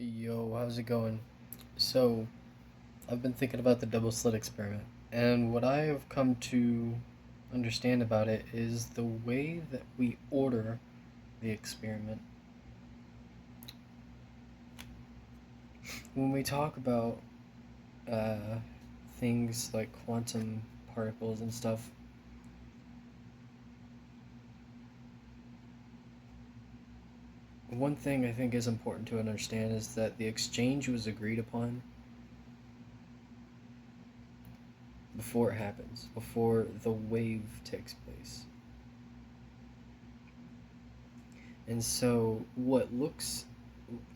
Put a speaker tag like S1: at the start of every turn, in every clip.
S1: Yo, how's it going? So, I've been thinking about the double slit experiment, and what I have come to understand about it is the way that we order the experiment. When we talk about uh, things like quantum particles and stuff, one thing I think is important to understand is that the exchange was agreed upon before it happens, before the wave takes place. And so, what looks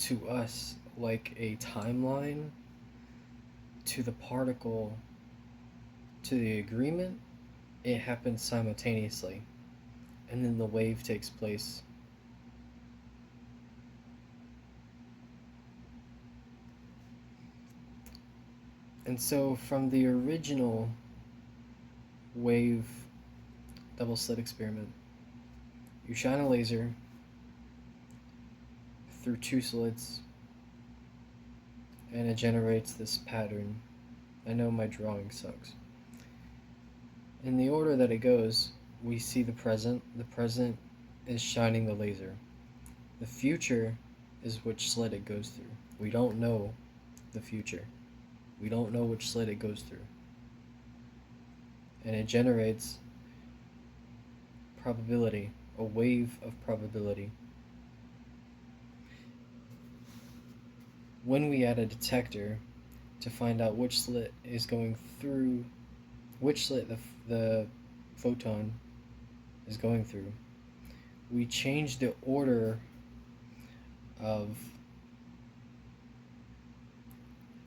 S1: to us like a timeline to the particle to the agreement, it happens simultaneously. And then the wave takes place. And so, from the original wave double slit experiment, you shine a laser through two slits and it generates this pattern. I know my drawing sucks. In the order that it goes, we see the present. The present is shining the laser. The future is which slit it goes through. We don't know the future. We don't know which slit it goes through. And it generates probability, a wave of probability. When we add a detector to find out which slit is going through, which slit the photon is going through, we change the order of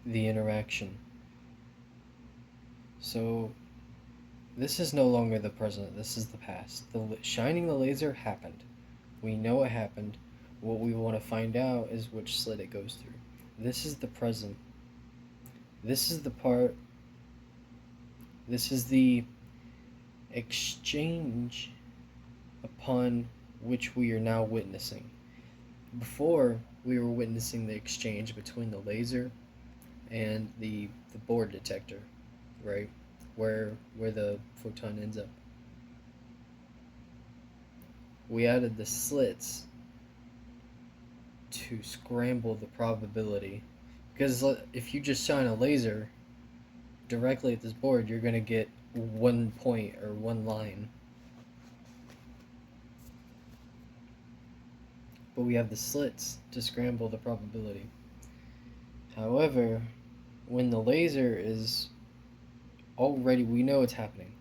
S1: the interaction. So this is no longer the present, this is the past. Shining the laser happened. We know it happened. What we want to find out is which slit it goes through. This is the present. This is the part, this is the exchange upon which we are now witnessing. Before, we were witnessing the exchange between the laser and the board detector, right? Where the photon ends up. We added the slits to scramble the probability, because if you just shine a laser directly at this board, you're going to get one point or one line. But we have the slits to scramble the probability. However, when the laser is already, we know it's happening,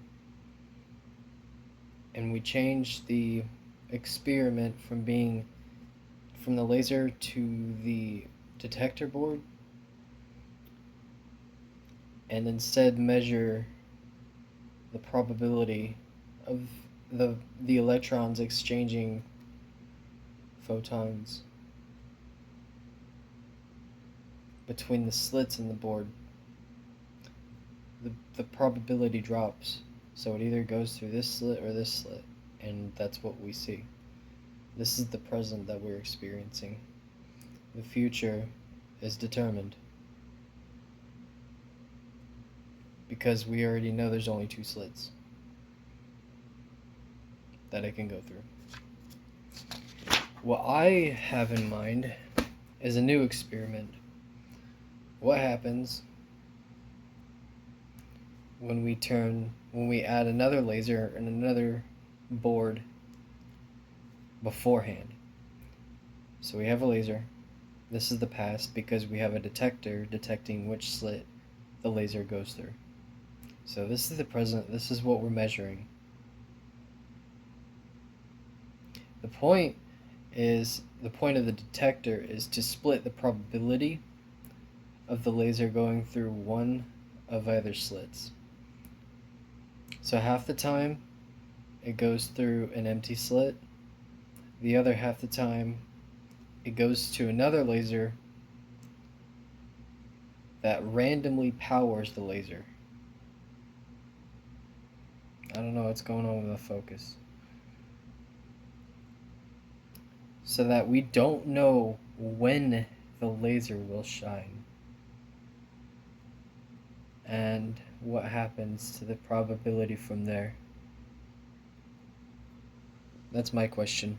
S1: and we change the experiment from the laser to the detector board, and instead measure the probability of the electrons exchanging photons between the slits in the board, the probability drops. So it either goes through this slit or this slit, and that's what we see. This is the present that we're experiencing. The future is determined because we already know there's only two slits that it can go through. What I have in mind is a new experiment. What happens when we add another laser and another board beforehand? So we have a laser. This is the past because we have a detector detecting which slit the laser goes through. So this is the present. This is what we're measuring. The point of the detector is to split the probability of the laser going through one of either slits. So half the time it goes through an empty slit. The other half the time it goes to another laser that randomly powers the laser. I don't know what's going on with the focus. So that we don't know when the laser will shine. And what happens to the probability from there? That's my question.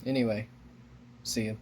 S1: Anyway, see you.